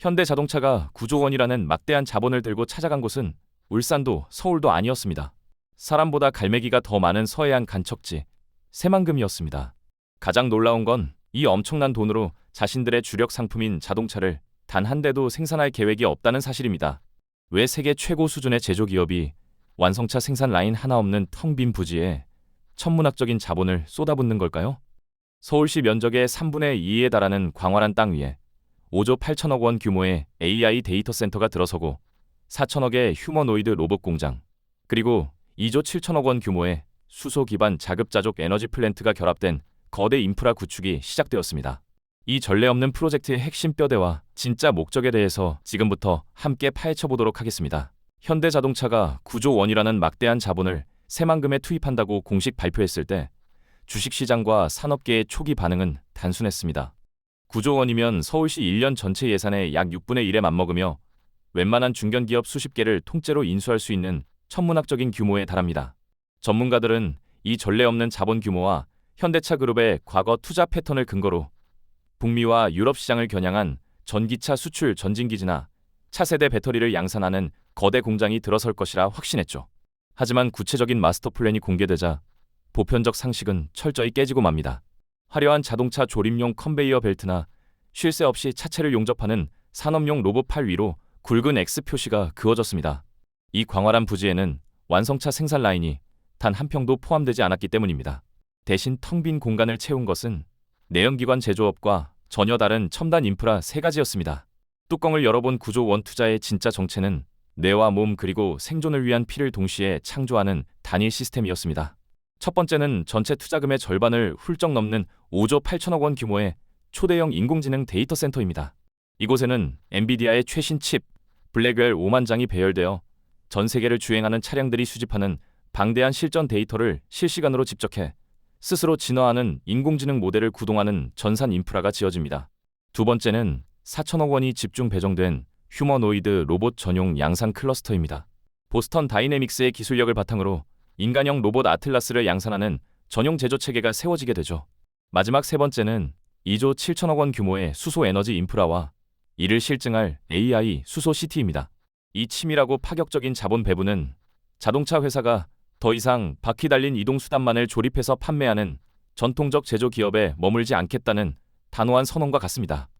현대자동차가 9조 원이라는 막대한 자본을 들고 찾아간 곳은 울산도 서울도 아니었습니다. 사람보다 갈매기가 더 많은 서해안 간척지 새만금이었습니다. 가장 놀라운 건 이 엄청난 돈으로 자신들의 주력 상품인 자동차를 단 한 대도 생산할 계획이 없다는 사실입니다. 왜 세계 최고 수준의 제조기업이 완성차 생산 라인 하나 없는 텅 빈 부지에 천문학적인 자본을 쏟아붓는 걸까요? 서울시 면적의 3분의 2에 달하는 광활한 땅 위에 5조 8천억 원 규모의 AI 데이터 센터가 들어서고 4천억의 휴머노이드 로봇 공장, 그리고 2조 7천억 원 규모의 수소 기반 자급자족 에너지 플랜트가 결합된 거대 인프라 구축이 시작되었습니다. 이 전례 없는 프로젝트의 핵심 뼈대와 진짜 목적에 대해서 지금부터 함께 파헤쳐 보도록 하겠습니다. 현대자동차가 9조 원이라는 막대한 자본을 새만금에 투입한다고 공식 발표했을 때 주식시장과 산업계의 초기 반응은 단순했습니다. 9조 원이면 서울시 1년 전체 예산의 약 6분의 1에 맞먹으며 웬만한 중견기업 수십 개를 통째로 인수할 수 있는 천문학적인 규모에 달합니다. 전문가들은 이 전례 없는 자본 규모와 현대차 그룹의 과거 투자 패턴을 근거로 북미와 유럽 시장을 겨냥한 전기차 수출 전진기지나 차세대 배터리를 양산하는 거대 공장이 들어설 것이라 확신했죠. 하지만 구체적인 마스터 플랜이 공개되자 보편적 상식은 철저히 깨지고 맙니다. 화려한 자동차 조립용 컨베이어 벨트나 쉴 새 없이 차체를 용접하는 산업용 로봇 팔 위로 굵은 X 표시가 그어졌습니다. 이 광활한 부지에는 완성차 생산 라인이 단 한 평도 포함되지 않았기 때문입니다. 대신 텅 빈 공간을 채운 것은 내연기관 제조업과 전혀 다른 첨단 인프라 세 가지였습니다. 뚜껑을 열어본 9조 원 투자의 진짜 정체는 뇌와 몸 그리고 생존을 위한 피를 동시에 창조하는 단일 시스템이었습니다. 첫 번째는 전체 투자금의 절반을 훌쩍 넘는 5조 8천억 원 규모의 초대형 인공지능 데이터 센터입니다. 이곳에는 엔비디아의 최신 칩, 블랙웰 5만 장이 배열되어 전 세계를 주행하는 차량들이 수집하는 방대한 실전 데이터를 실시간으로 집적해 스스로 진화하는 인공지능 모델을 구동하는 전산 인프라가 지어집니다. 두 번째는 4천억 원이 집중 배정된 휴머노이드 로봇 전용 양산 클러스터입니다. 보스턴 다이내믹스의 기술력을 바탕으로 인간형 로봇 아틀라스를 양산하는 전용 제조 체계가 세워지게 되죠. 마지막 세 번째는 2조 7천억 원 규모의 수소 에너지 인프라와 이를 실증할 AI 수소 시티입니다. 이 치밀하고 파격적인 자본 배분은 자동차 회사가 더 이상 바퀴 달린 이동수단만을 조립해서 판매하는 전통적 제조 기업에 머물지 않겠다는 단호한 선언과 같습니다.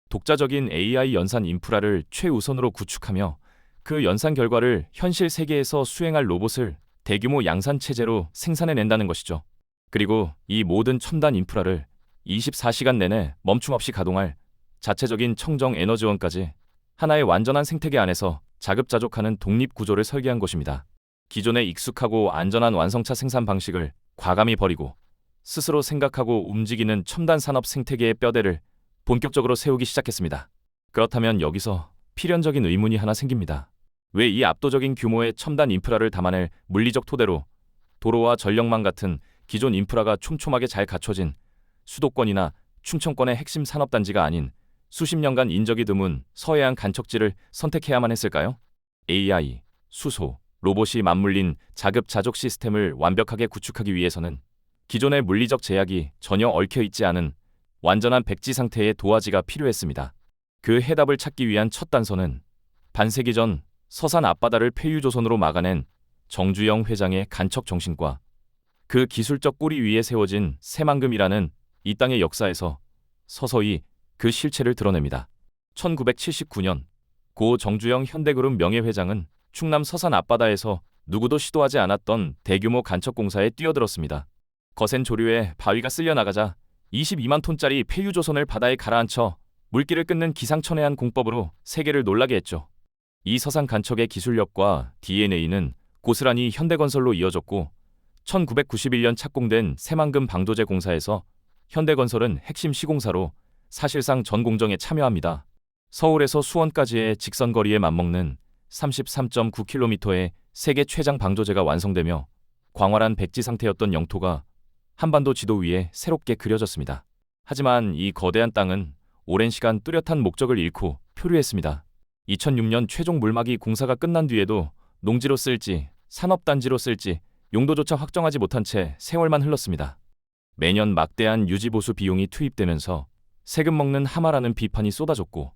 독자적인 AI 연산 인프라를 최우선으로 구축하며 그 연산 결과를 현실 세계에서 수행할 로봇을 대규모 양산 체제로 생산해낸다는 것이죠. 그리고 이 모든 첨단 인프라를 24시간 내내 멈춤 없이 가동할 자체적인 청정 에너지원까지 하나의 완전한 생태계 안에서 자급자족하는 독립구조를 설계한 것입니다. 기존의 익숙하고 안전한 완성차 생산 방식을 과감히 버리고 스스로 생각하고 움직이는 첨단 산업 생태계의 뼈대를 본격적으로 세우기 시작했습니다. 그렇다면 여기서 필연적인 의문이 하나 생깁니다. 왜 이 압도적인 규모의 첨단 인프라를 담아낼 물리적 토대로 도로와 전력망 같은 기존 인프라가 촘촘하게 잘 갖춰진 수도권이나 충청권의 핵심 산업단지가 아닌 수십 년간 인적이 드문 서해안 간척지를 선택해야만 했을까요? AI, 수소, 로봇이 맞물린 자급자족 시스템을 완벽하게 구축하기 위해서는 기존의 물리적 제약이 전혀 얽혀있지 않은 완전한 백지 상태의 도화지가 필요했습니다. 그 해답을 찾기 위한 첫 단서는 반세기 전 서산 앞바다를 폐유조선으로 막아낸 정주영 회장의 간척 정신과 그 기술적 뿌리 위에 세워진 새만금이라는 이 땅의 역사에서 서서히 그 실체를 드러냅니다. 1979년 고 정주영 현대그룹 명예회장은 충남 서산 앞바다에서 누구도 시도하지 않았던 대규모 간척공사에 뛰어들었습니다. 거센 조류에 바위가 쓸려나가자 22만 톤짜리 폐유조선을 바다에 가라앉혀 물길을 끊는 기상천외한 공법으로 세계를 놀라게 했죠. 이 서산 간척의 기술력과 DNA는 고스란히 현대건설로 이어졌고 1991년 착공된 새만금 방도제 공사에서 현대건설은 핵심 시공사로 사실상 전 공정에 참여합니다. 서울에서 수원까지의 직선거리에 맞먹는 33.9km의 세계 최장 방조제가 완성되며 광활한 백지 상태였던 영토가 한반도 지도 위에 새롭게 그려졌습니다. 하지만 이 거대한 땅은 오랜 시간 뚜렷한 목적을 잃고 표류했습니다. 2006년 최종 물막이 공사가 끝난 뒤에도 농지로 쓸지 산업단지로 쓸지 용도조차 확정하지 못한 채 세월만 흘렀습니다. 매년 막대한 유지보수 비용이 투입되면서 세금 먹는 하마라는 비판이 쏟아졌고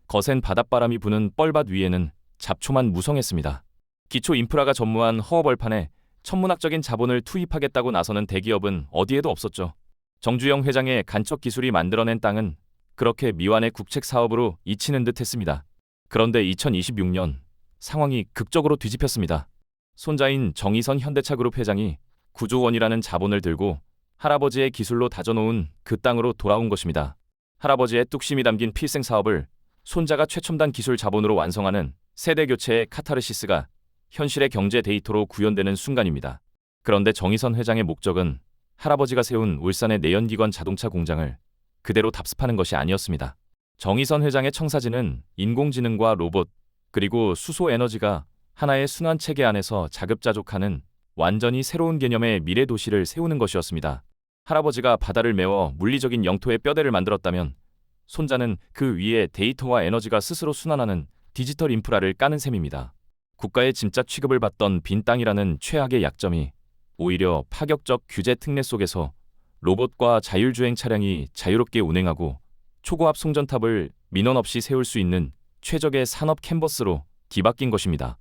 거센 바닷바람이 부는 뻘밭 위에는 잡초만 무성했습니다. 기초 인프라가 전무한 허허벌판에 천문학적인 자본을 투입하겠다고 나서는 대기업은 어디에도 없었죠. 정주영 회장의 간척 기술이 만들어낸 땅은 그렇게 미완의 국책 사업으로 잊히는 듯 했습니다. 그런데 2026년 상황이 극적으로 뒤집혔습니다. 손자인 정의선 현대차그룹 회장이 9조 원이라는 자본을 들고 할아버지의 기술로 다져놓은 그 땅으로 돌아온 것입니다. 할아버지의 뚝심이 담긴 필생 사업을 손자가 최첨단 기술 자본으로 완성하는 세대 교체의 카타르시스가 현실의 경제 데이터로 구현되는 순간입니다. 그런데 정의선 회장의 목적은 할아버지가 세운 울산의 내연기관 자동차 공장을 그대로 답습하는 것이 아니었습니다. 정의선 회장의 청사진은 인공지능과 로봇, 그리고 수소 에너지가 하나의 순환 체계 안에서 자급자족하는 완전히 새로운 개념의 미래 도시를 세우는 것이었습니다. 할아버지가 바다를 메워 물리적인 영토의 뼈대를 만들었다면 손자는 그 위에 데이터와 에너지가 스스로 순환하는 디지털 인프라를 까는 셈입니다. 국가의 짐자 취급을 받던 빈 땅이라는 최악의 약점이 오히려 파격적 규제 특례 속에서 로봇과 자율주행 차량이 자유롭게 운행하고 초고압 송전탑을 민원 없이 세울 수 있는 최적의 산업 캔버스로 뒤바뀐 것입니다.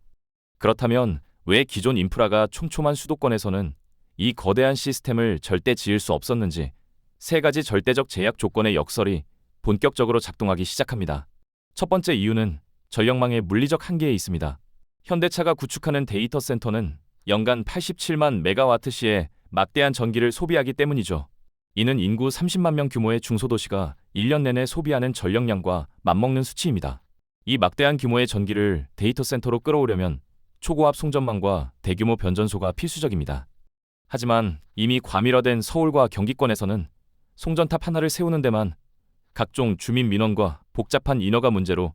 그렇다면 왜 기존 인프라가 촘촘한 수도권에서는 이 거대한 시스템을 절대 지을 수 없었는지 세 가지 절대적 제약 조건의 역설이 본격적으로 작동하기 시작합니다. 첫 번째 이유는 전력망의 물리적 한계에 있습니다. 현대차가 구축하는 데이터 센터는 연간 87만 메가와트시의 막대한 전기를 소비하기 때문이죠. 이는 인구 30만 명 규모의 중소도시가 1년 내내 소비하는 전력량과 맞먹는 수치입니다. 이 막대한 규모의 전기를 데이터 센터로 끌어오려면 초고압 송전망과 대규모 변전소가 필수적입니다. 하지만 이미 과밀화된 서울과 경기권에서는 송전탑 하나를 세우는 데만 각종 주민 민원과 복잡한 인허가 문제로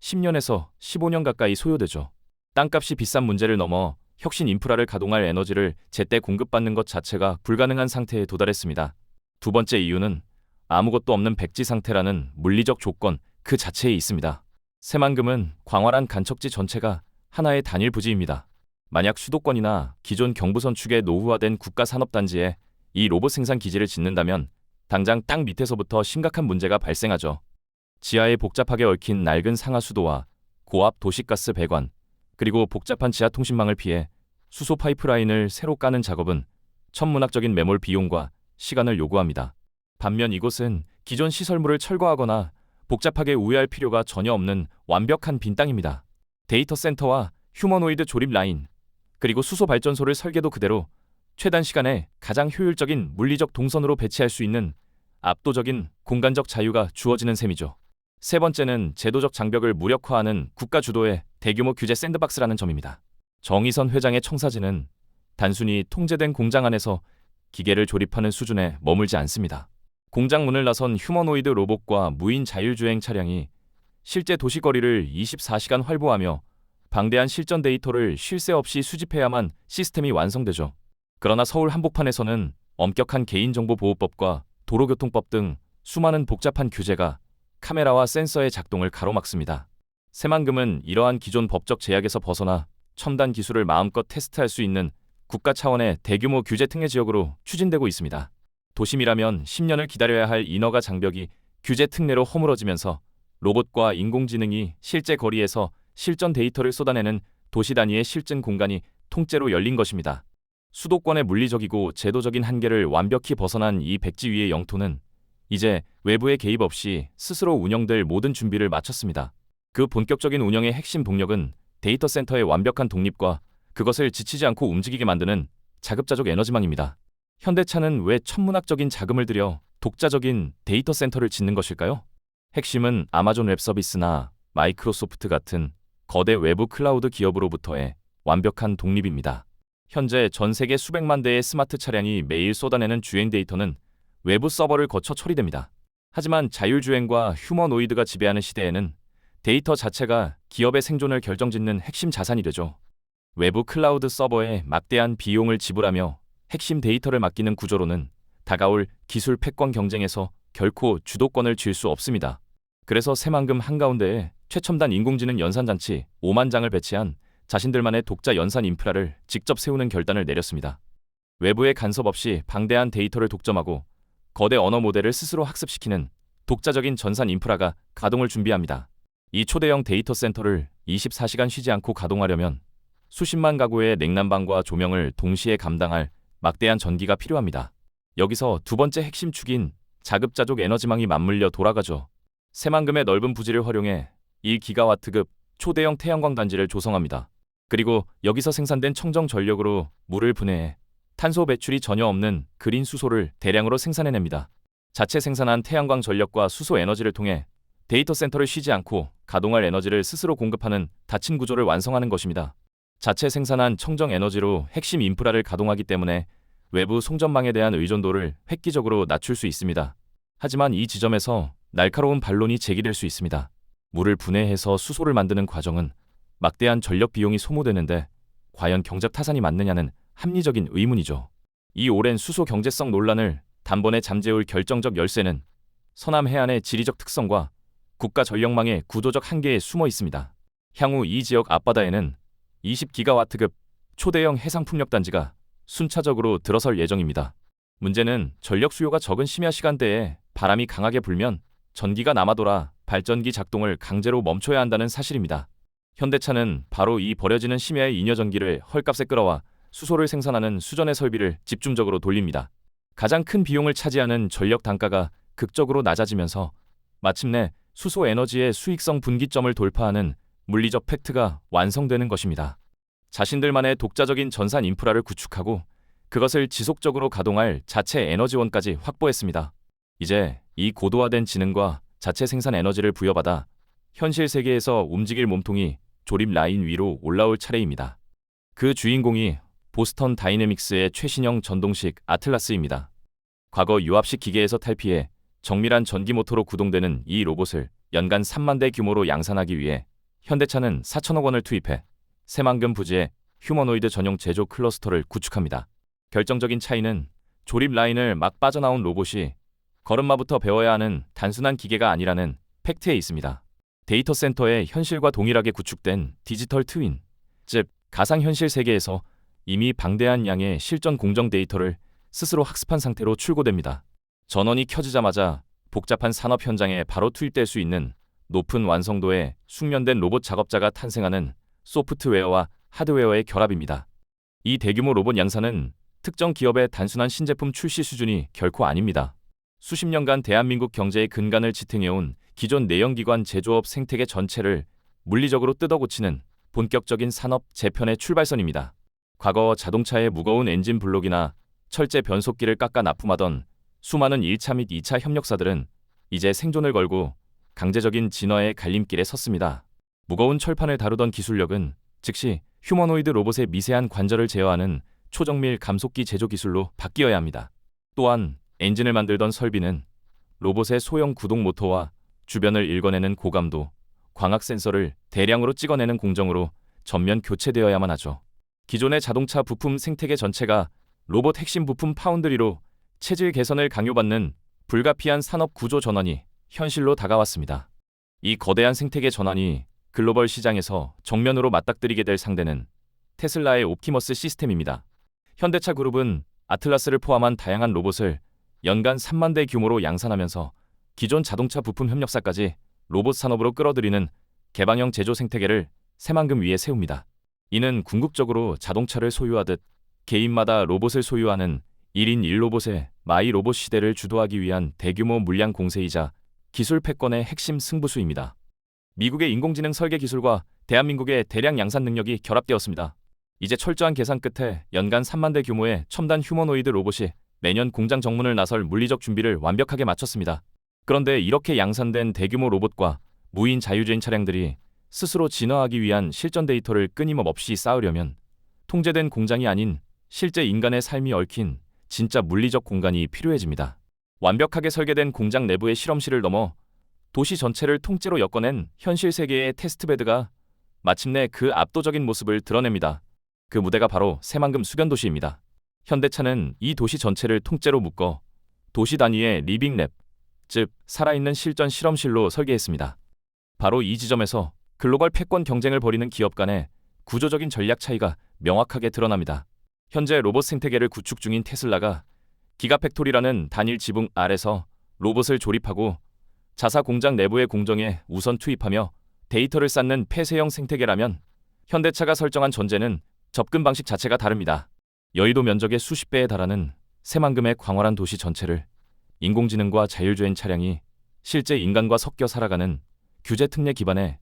10년에서 15년 가까이 소요되죠. 땅값이 비싼 문제를 넘어 혁신 인프라를 가동할 에너지를 제때 공급받는 것 자체가 불가능한 상태에 도달했습니다. 두 번째 이유는 아무것도 없는 백지 상태라는 물리적 조건 그 자체에 있습니다. 새만금은 광활한 간척지 전체가 하나의 단일 부지입니다. 만약 수도권이나 기존 경부선 축에 노후화된 국가산업단지에 이 로봇 생산 기지를 짓는다면 당장 땅 밑에서부터 심각한 문제가 발생하죠. 지하에 복잡하게 얽힌 낡은 상하수도와 고압 도시가스 배관, 그리고 복잡한 지하통신망을 피해 수소 파이프라인을 새로 까는 작업은 천문학적인 매몰 비용과 시간을 요구합니다. 반면 이곳은 기존 시설물을 철거하거나 복잡하게 우회할 필요가 전혀 없는 완벽한 빈 땅입니다. 데이터 센터와 휴머노이드 조립 라인, 그리고 수소 발전소를 설계도 그대로 최단 시간에 가장 효율적인 물리적 동선으로 배치할 수 있는 압도적인 공간적 자유가 주어지는 셈이죠. 세 번째는 제도적 장벽을 무력화하는 국가 주도의 대규모 규제 샌드박스라는 점입니다. 정의선 회장의 청사진은 단순히 통제된 공장 안에서 기계를 조립하는 수준에 머물지 않습니다. 공장 문을 나선 휴머노이드 로봇과 무인 자율주행 차량이 실제 도시거리를 24시간 활보하며 방대한 실전 데이터를 쉴 새 없이 수집해야만 시스템이 완성되죠. 그러나 서울 한복판에서는 엄격한 개인정보보호법과 도로교통법 등 수많은 복잡한 규제가 카메라와 센서의 작동을 가로막습니다. 새만금은 이러한 기존 법적 제약에서 벗어나 첨단 기술을 마음껏 테스트할 수 있는 국가 차원의 대규모 규제 특례 지역으로 추진되고 있습니다. 도심이라면 10년을 기다려야 할 인허가 장벽이 규제 특례로 허물어지면서 로봇과 인공지능이 실제 거리에서 실전 데이터를 쏟아내는 도시 단위의 실증 공간이 통째로 열린 것입니다. 수도권의 물리적이고 제도적인 한계를 완벽히 벗어난 이 백지 위의 영토는 이제 외부의 개입 없이 스스로 운영될 모든 준비를 마쳤습니다. 그 본격적인 운영의 핵심 동력은 데이터 센터의 완벽한 독립과 그것을 지치지 않고 움직이게 만드는 자급자족 에너지망입니다. 현대차는 왜 천문학적인 자금을 들여 독자적인 데이터 센터를 짓는 것일까요? 핵심은 아마존 웹 서비스나 마이크로소프트 같은 거대 외부 클라우드 기업으로부터의 완벽한 독립입니다. 현재 전 세계 수백만 대의 스마트 차량이 매일 쏟아내는 주행 데이터는 외부 서버를 거쳐 처리됩니다. 하지만 자율주행과 휴머노이드가 지배하는 시대에는 데이터 자체가 기업의 생존을 결정짓는 핵심 자산이 되죠. 외부 클라우드 서버에 막대한 비용을 지불하며 핵심 데이터를 맡기는 구조로는 다가올 기술 패권 경쟁에서 결코 주도권을 쥘 수 없습니다. 그래서 새만금 한가운데에 최첨단 인공지능 연산장치 5만 장을 배치한 자신들만의 독자 연산 인프라를 직접 세우는 결단을 내렸습니다. 외부의 간섭 없이 방대한 데이터를 독점하고 거대 언어 모델을 스스로 학습시키는 독자적인 전산 인프라가 가동을 준비합니다. 이 초대형 데이터 센터를 24시간 쉬지 않고 가동하려면 수십만 가구의 냉난방과 조명을 동시에 감당할 막대한 전기가 필요합니다. 여기서 두 번째 핵심 축인 자급자족 에너지망이 맞물려 돌아가죠. 새만금의 넓은 부지를 활용해 1기가와트급 초대형 태양광 단지를 조성합니다. 그리고 여기서 생산된 청정 전력으로 물을 분해해 탄소 배출이 전혀 없는 그린 수소를 대량으로 생산해냅니다. 자체 생산한 태양광 전력과 수소 에너지를 통해 데이터 센터를 쉬지 않고 가동할 에너지를 스스로 공급하는 닫힌 구조를 완성하는 것입니다. 자체 생산한 청정 에너지로 핵심 인프라를 가동하기 때문에 외부 송전망에 대한 의존도를 획기적으로 낮출 수 있습니다. 하지만 이 지점에서 날카로운 반론이 제기될 수 있습니다. 물을 분해해서 수소를 만드는 과정은 막대한 전력 비용이 소모되는데 과연 경제 타산이 맞느냐는 합리적인 의문이죠. 이 오랜 수소 경제성 논란을 단번에 잠재울 결정적 열쇠는 서남 해안의 지리적 특성과 국가 전력망의 구조적 한계에 숨어 있습니다. 향후 이 지역 앞바다에는 20기가와트급 초대형 해상풍력단지가 순차적으로 들어설 예정입니다. 문제는 전력 수요가 적은 심야 시간대에 바람이 강하게 불면 전기가 남아돌아 발전기 작동을 강제로 멈춰야 한다는 사실입니다. 현대차는 바로 이 버려지는 심야의 잉여 전기를 헐값에 끌어와 수소를 생산하는 수전의 설비를 집중적으로 돌립니다. 가장 큰 비용을 차지하는 전력 단가가 극적으로 낮아지면서 마침내 수소 에너지의 수익성 분기점을 돌파하는 물리적 팩트가 완성되는 것입니다. 자신들만의 독자적인 전산 인프라를 구축하고 그것을 지속적으로 가동할 자체 에너지원까지 확보했습니다. 이제 이 고도화된 지능과 자체 생산 에너지를 부여받아 현실 세계에서 움직일 몸통이 조립 라인 위로 올라올 차례입니다. 그 주인공이 보스턴 다이내믹스의 최신형 전동식 아틀라스입니다. 과거 유압식 기계에서 탈피해 정밀한 전기 모터로 구동되는 이 로봇을 연간 3만 대 규모로 양산하기 위해 현대차는 4천억 원을 투입해 새만금 부지에 휴머노이드 전용 제조 클러스터를 구축합니다. 결정적인 차이는 조립 라인을 막 빠져나온 로봇이 걸음마부터 배워야 하는 단순한 기계가 아니라는 팩트에 있습니다. 데이터 센터의 현실과 동일하게 구축된 디지털 트윈, 즉 가상현실 세계에서 이미 방대한 양의 실전 공정 데이터를 스스로 학습한 상태로 출고됩니다. 전원이 켜지자마자 복잡한 산업 현장에 바로 투입될 수 있는 높은 완성도의 숙련된 로봇 작업자가 탄생하는 소프트웨어와 하드웨어의 결합입니다. 이 대규모 로봇 양산은 특정 기업의 단순한 신제품 출시 수준이 결코 아닙니다. 수십 년간 대한민국 경제의 근간을 지탱해온 기존 내연기관 제조업 생태계 전체를 물리적으로 뜯어고치는 본격적인 산업 재편의 출발선입니다. 과거 자동차의 무거운 엔진 블록이나 철제 변속기를 깎아 납품하던 수많은 1차 및 2차 협력사들은 이제 생존을 걸고 강제적인 진화의 갈림길에 섰습니다. 무거운 철판을 다루던 기술력은 즉시 휴머노이드 로봇의 미세한 관절을 제어하는 초정밀 감속기 제조 기술로 바뀌어야 합니다. 또한 엔진을 만들던 설비는 로봇의 소형 구동 모터와 주변을 읽어내는 고감도, 광학 센서를 대량으로 찍어내는 공정으로 전면 교체되어야만 하죠. 기존의 자동차 부품 생태계 전체가 로봇 핵심 부품 파운드리로 체질 개선을 강요받는 불가피한 산업 구조 전환이 현실로 다가왔습니다. 이 거대한 생태계 전환이 글로벌 시장에서 정면으로 맞닥뜨리게 될 상대는 테슬라의 옵티머스 시스템입니다. 현대차 그룹은 아틀라스를 포함한 다양한 로봇을 연간 3만 대 규모로 양산하면서 기존 자동차 부품 협력사까지 로봇 산업으로 끌어들이는 개방형 제조 생태계를 새만금 위에 세웁니다. 이는 궁극적으로 자동차를 소유하듯 개인마다 로봇을 소유하는 1인 1로봇의 마이 로봇 시대를 주도하기 위한 대규모 물량 공세이자 기술 패권의 핵심 승부수입니다. 미국의 인공지능 설계 기술과 대한민국의 대량 양산 능력이 결합되었습니다. 이제 철저한 계산 끝에 연간 3만 대 규모의 첨단 휴머노이드 로봇이 매년 공장 정문을 나설 물리적 준비를 완벽하게 마쳤습니다. 그런데 이렇게 양산된 대규모 로봇과 무인 자율주행 차량들이 스스로 진화하기 위한 실전 데이터를 끊임없이 쌓으려면 통제된 공장이 아닌 실제 인간의 삶이 얽힌 진짜 물리적 공간이 필요해집니다. 완벽하게 설계된 공장 내부의 실험실을 넘어 도시 전체를 통째로 엮어낸 현실 세계의 테스트베드가 마침내 그 압도적인 모습을 드러냅니다. 그 무대가 바로 새만금 수변도시입니다. 현대차는 이 도시 전체를 통째로 묶어 도시 단위의 리빙랩, 즉 살아있는 실전 실험실로 설계했습니다. 바로 이 지점에서 글로벌 패권 경쟁을 벌이는 기업 간의 구조적인 전략 차이가 명확하게 드러납니다. 현재 로봇 생태계를 구축 중인 테슬라가 기가팩토리라는 단일 지붕 아래서 로봇을 조립하고 자사 공장 내부의 공정에 우선 투입하며 데이터를 쌓는 폐쇄형 생태계라면 현대차가 설정한 전제는 접근 방식 자체가 다릅니다. 여의도 면적의 수십 배에 달하는 새만금의 광활한 도시 전체를 인공지능과 자율주행 차량이 실제 인간과 섞여 살아가는 규제 특례 기반의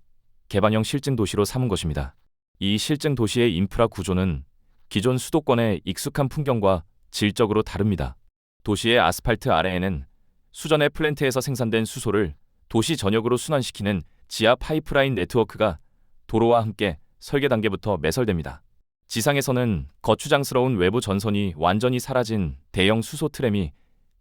개방형 실증 도시로 삼은 것입니다. 이 실증 도시의 인프라 구조는 기존 수도권의 익숙한 풍경과 질적으로 다릅니다. 도시의 아스팔트 아래에는 수전의 플랜트에서 생산된 수소를 도시 전역으로 순환시키는 지하 파이프라인 네트워크가 도로와 함께 설계 단계부터 매설됩니다. 지상에서는 거추장스러운 외부 전선이 완전히 사라진 대형 수소 트램이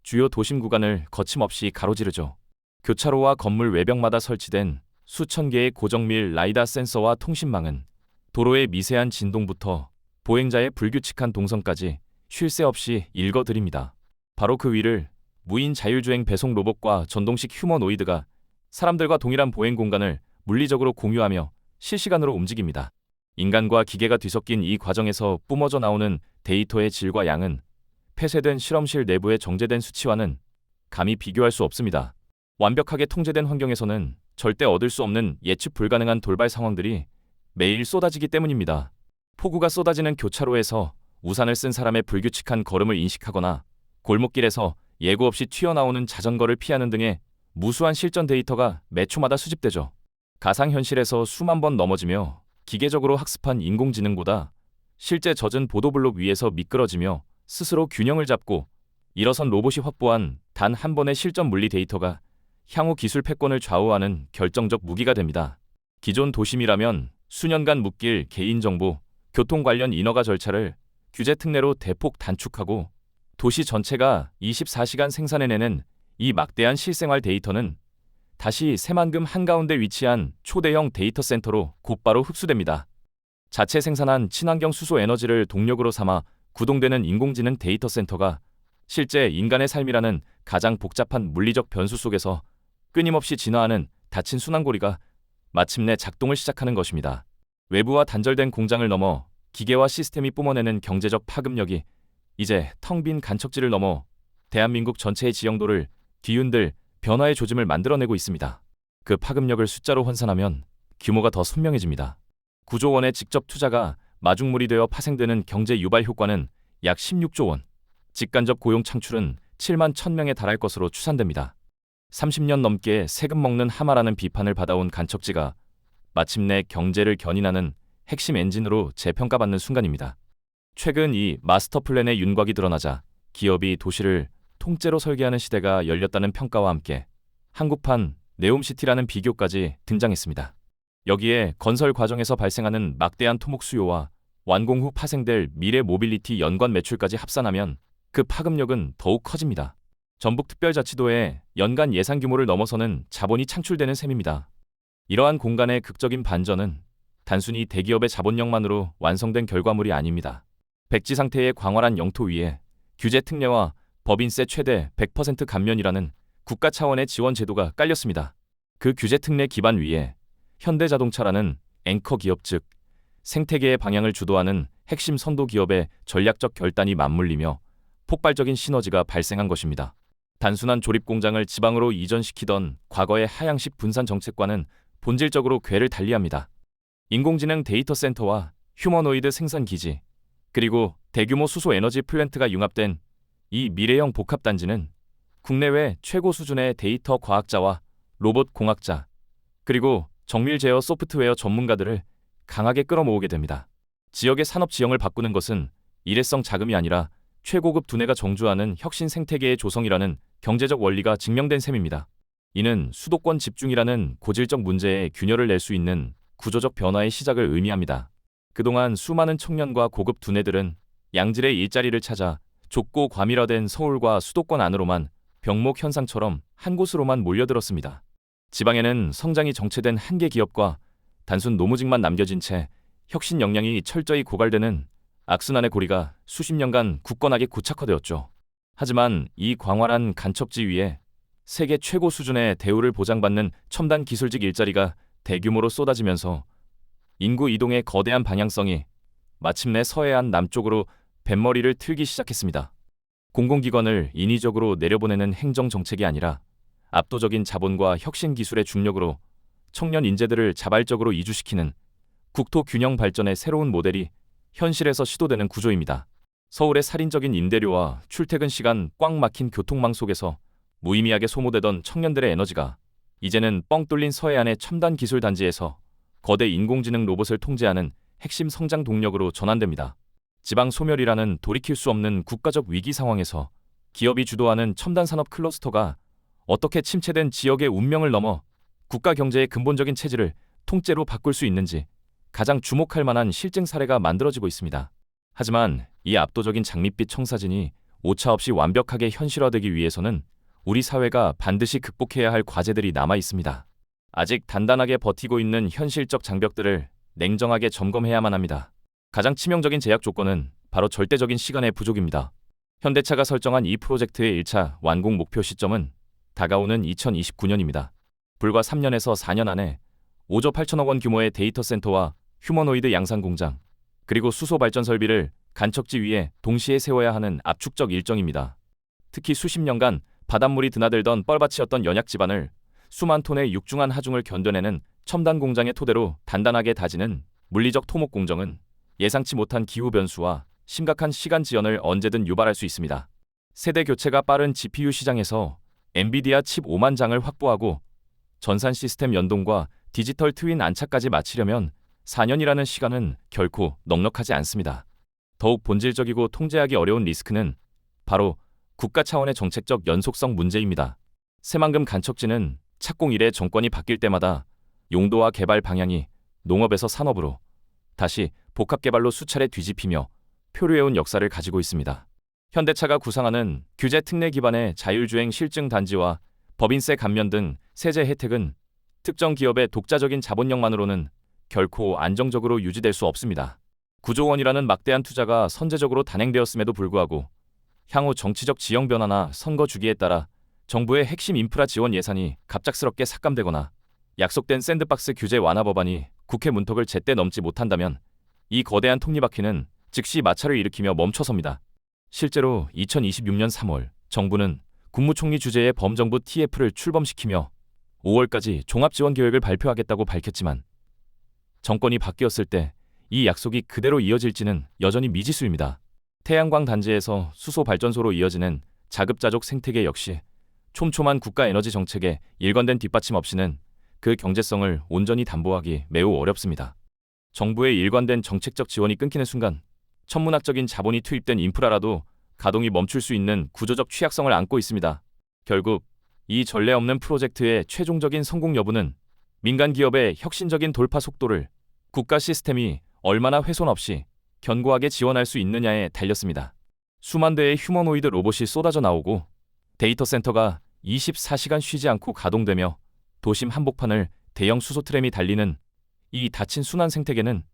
주요 도심 구간을 거침없이 가로지르죠. 교차로와 건물 외벽마다 설치된 수천 개의 고정밀 라이다 센서와 통신망은 도로의 미세한 진동부터 보행자의 불규칙한 동선까지 쉴 새 없이 읽어드립니다. 바로 그 위를 무인 자율주행 배송 로봇과 전동식 휴머노이드가 사람들과 동일한 보행 공간을 물리적으로 공유하며 실시간으로 움직입니다. 인간과 기계가 뒤섞인 이 과정에서 뿜어져 나오는 데이터의 질과 양은 폐쇄된 실험실 내부의 정제된 수치와는 감히 비교할 수 없습니다. 완벽하게 통제된 환경에서는 절대 얻을 수 없는 예측 불가능한 돌발 상황들이 매일 쏟아지기 때문입니다. 폭우가 쏟아지는 교차로에서 우산을 쓴 사람의 불규칙한 걸음을 인식하거나 골목길에서 예고 없이 튀어나오는 자전거를 피하는 등의 무수한 실전 데이터가 매 초마다 수집되죠. 가상현실에서 수만 번 넘어지며 기계적으로 학습한 인공지능보다 실제 젖은 보도블록 위에서 미끄러지며 스스로 균형을 잡고 일어선 로봇이 확보한 단 한 번의 실전 물리 데이터가 향후 기술 패권을 좌우하는 결정적 무기가 됩니다. 기존 도심이라면 수년간 묶일 개인정보, 교통 관련 인허가 절차를 규제 특례로 대폭 단축하고 도시 전체가 24시간 생산해내는 이 막대한 실생활 데이터는 다시 새만금 한가운데 위치한 초대형 데이터 센터로 곧바로 흡수됩니다. 자체 생산한 친환경 수소 에너지를 동력으로 삼아 구동되는 인공지능 데이터 센터가 실제 인간의 삶이라는 가장 복잡한 물리적 변수 속에서 끊임없이 진화하는 닫힌 순환고리가 마침내 작동을 시작하는 것입니다. 외부와 단절된 공장을 넘어 기계와 시스템이 뿜어내는 경제적 파급력이 이제 텅 빈 간척지를 넘어 대한민국 전체의 지형도를 뒤흔들 변화의 조짐을 만들어내고 있습니다. 그 파급력을 숫자로 환산하면 규모가 더 선명해집니다. 9조 원의 직접 투자가 마중물이 되어 파생되는 경제 유발 효과는 약 16조 원, 직간접 고용 창출은 7만 1,000명에 달할 것으로 추산됩니다. 30년 넘게 세금 먹는 하마라는 비판을 받아온 간척지가 마침내 경제를 견인하는 핵심 엔진으로 재평가받는 순간입니다. 최근 이 마스터 플랜의 윤곽이 드러나자 기업이 도시를 통째로 설계하는 시대가 열렸다는 평가와 함께 한국판 네옴시티라는 비교까지 등장했습니다. 여기에 건설 과정에서 발생하는 막대한 토목 수요와 완공 후 파생될 미래 모빌리티 연관 매출까지 합산하면 그 파급력은 더욱 커집니다. 전북특별자치도의 연간 예산 규모를 넘어서는 자본이 창출되는 셈입니다. 이러한 공간의 극적인 반전은 단순히 대기업의 자본력만으로 완성된 결과물이 아닙니다. 백지 상태의 광활한 영토 위에 규제 특례와 법인세 최대 100% 감면이라는 국가 차원의 지원 제도가 깔렸습니다. 그 규제 특례 기반 위에 현대자동차라는 앵커 기업 즉 생태계의 방향을 주도하는 핵심 선도 기업의 전략적 결단이 맞물리며 폭발적인 시너지가 발생한 것입니다. 단순한 조립 공장을 지방으로 이전시키던 과거의 하향식 분산 정책과는 본질적으로 궤를 달리합니다. 인공지능 데이터 센터와 휴머노이드 생산 기지, 그리고 대규모 수소 에너지 플랜트가 융합된 이 미래형 복합단지는 국내외 최고 수준의 데이터 과학자와 로봇 공학자, 그리고 정밀 제어 소프트웨어 전문가들을 강하게 끌어모으게 됩니다. 지역의 산업 지형을 바꾸는 것은 일회성 자금이 아니라 최고급 두뇌가 정주하는 혁신 생태계의 조성이라는 경제적 원리가 증명된 셈입니다. 이는 수도권 집중이라는 고질적 문제에 균열을 낼 수 있는 구조적 변화의 시작을 의미합니다. 그동안 수많은 청년과 고급 두뇌들은 양질의 일자리를 찾아 좁고 과밀화된 서울과 수도권 안으로만 병목 현상처럼 한 곳으로만 몰려들었습니다. 지방에는 성장이 정체된 한계 기업과 단순 노무직만 남겨진 채 혁신 역량이 철저히 고갈되는 악순환의 고리가 수십 년간 굳건하게 고착화되었죠. 하지만 이 광활한 간척지 위에 세계 최고 수준의 대우를 보장받는 첨단 기술직 일자리가 대규모로 쏟아지면서 인구 이동의 거대한 방향성이 마침내 서해안 남쪽으로 뱃머리를 틀기 시작했습니다. 공공기관을 인위적으로 내려보내는 행정정책이 아니라 압도적인 자본과 혁신 기술의 중력으로 청년 인재들을 자발적으로 이주시키는 국토 균형 발전의 새로운 모델이 현실에서 시도되는 구조입니다. 서울의 살인적인 임대료와 출퇴근 시간 꽉 막힌 교통망 속에서 무의미하게 소모되던 청년들의 에너지가 이제는 뻥 뚫린 서해안의 첨단 기술 단지에서 거대 인공지능 로봇을 통제하는 핵심 성장 동력으로 전환됩니다. 지방 소멸이라는 돌이킬 수 없는 국가적 위기 상황에서 기업이 주도하는 첨단 산업 클러스터가 어떻게 침체된 지역의 운명을 넘어 국가 경제의 근본적인 체질을 통째로 바꿀 수 있는지 가장 주목할 만한 실증 사례가 만들어지고 있습니다. 하지만 이 압도적인 장밋빛 청사진이 오차없이 완벽하게 현실화되기 위해서는 우리 사회가 반드시 극복해야 할 과제들이 남아 있습니다. 아직 단단하게 버티고 있는 현실적 장벽들을 냉정하게 점검해야만 합니다. 가장 치명적인 제약 조건은 바로 절대적인 시간의 부족입니다. 현대차가 설정한 이 프로젝트의 1차 완공 목표 시점은 다가오는 2029년입니다. 불과 3년에서 4년 안에 5조 8천억 원 규모의 데이터 센터와 휴머노이드 양산 공장, 그리고 수소 발전 설비를 간척지 위에 동시에 세워야 하는 압축적 일정입니다. 특히 수십 년간 바닷물이 드나들던 뻘밭이었던 연약 지반을 수만 톤의 육중한 하중을 견뎌내는 첨단 공장의 토대로 단단하게 다지는 물리적 토목 공정은 예상치 못한 기후 변수와 심각한 시간 지연을 언제든 유발할 수 있습니다. 세대 교체가 빠른 GPU 시장에서 엔비디아 칩 5만 장을 확보하고 전산 시스템 연동과 디지털 트윈 안착까지 마치려면 4년이라는 시간은 결코 넉넉하지 않습니다. 더욱 본질적이고 통제하기 어려운 리스크는 바로 국가 차원의 정책적 연속성 문제입니다. 새만금 간척지는 착공 이래 정권이 바뀔 때마다 용도와 개발 방향이 농업에서 산업으로 다시 복합개발로 수차례 뒤집히며 표류해온 역사를 가지고 있습니다. 현대차가 구상하는 규제 특례 기반의 자율주행 실증 단지와 법인세 감면 등 세제 혜택은 특정 기업의 독자적인 자본력만으로는 결코 안정적으로 유지될 수 없습니다. 9조 원이라는 막대한 투자가 선제적으로 단행되었음에도 불구하고 향후 정치적 지형 변화나 선거 주기에 따라 정부의 핵심 인프라 지원 예산이 갑작스럽게 삭감되거나 약속된 샌드박스 규제 완화 법안이 국회 문턱을 제때 넘지 못한다면 이 거대한 톱니바퀴는 즉시 마찰을 일으키며 멈춰섭니다. 실제로 2026년 3월 정부는 국무총리 주재의 범정부 TF를 출범시키며 5월까지 종합지원계획을 발표하겠다고 밝혔지만 정권이 바뀌었을 때 이 약속이 그대로 이어질지는 여전히 미지수입니다. 태양광 단지에서 수소 발전소로 이어지는 자급자족 생태계 역시 촘촘한 국가 에너지 정책의 일관된 뒷받침 없이는 그 경제성을 온전히 담보하기 매우 어렵습니다. 정부의 일관된 정책적 지원이 끊기는 순간 천문학적인 자본이 투입된 인프라라도 가동이 멈출 수 있는 구조적 취약성을 안고 있습니다. 결국 이 전례 없는 프로젝트의 최종적인 성공 여부는 민간 기업의 혁신적인 돌파 속도를 국가 시스템이 얼마나 훼손 없이 견고하게 지원할 수 있느냐에 달렸습니다. 수만 대의 휴머노이드 로봇이 쏟아져 나오고 데이터 센터가 24시간 쉬지 않고 가동되며 도심 한복판을 대형 수소 트램이 달리는 이 닫힌 순환 생태계는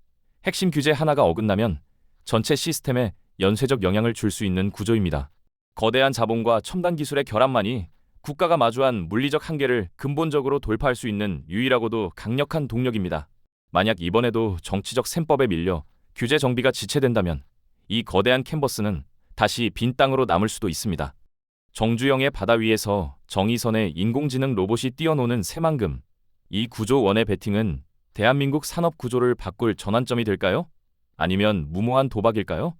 핵심 규제 하나가 어긋나면 전체 시스템에 연쇄적 영향을 줄 수 있는 구조입니다. 거대한 자본과 첨단 기술의 결합만이 국가가 마주한 물리적 한계를 근본적으로 돌파할 수 있는 유일하고도 강력한 동력입니다. 만약 이번에도 정치적 셈법에 밀려 규제 정비가 지체된다면 이 거대한 캔버스는 다시 빈 땅으로 남을 수도 있습니다. 정주영의 바다 위에서 정의선의 인공지능 로봇이 뛰어노는 새만금. 이 9조 원의 베팅은 대한민국 산업 구조를 바꿀 전환점이 될까요? 아니면 무모한 도박일까요?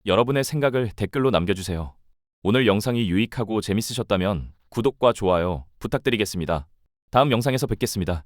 여러분의 생각을 댓글로 남겨주세요. 오늘 영상이 유익하고 재밌으셨다면 구독과 좋아요 부탁드리겠습니다. 다음 영상에서 뵙겠습니다.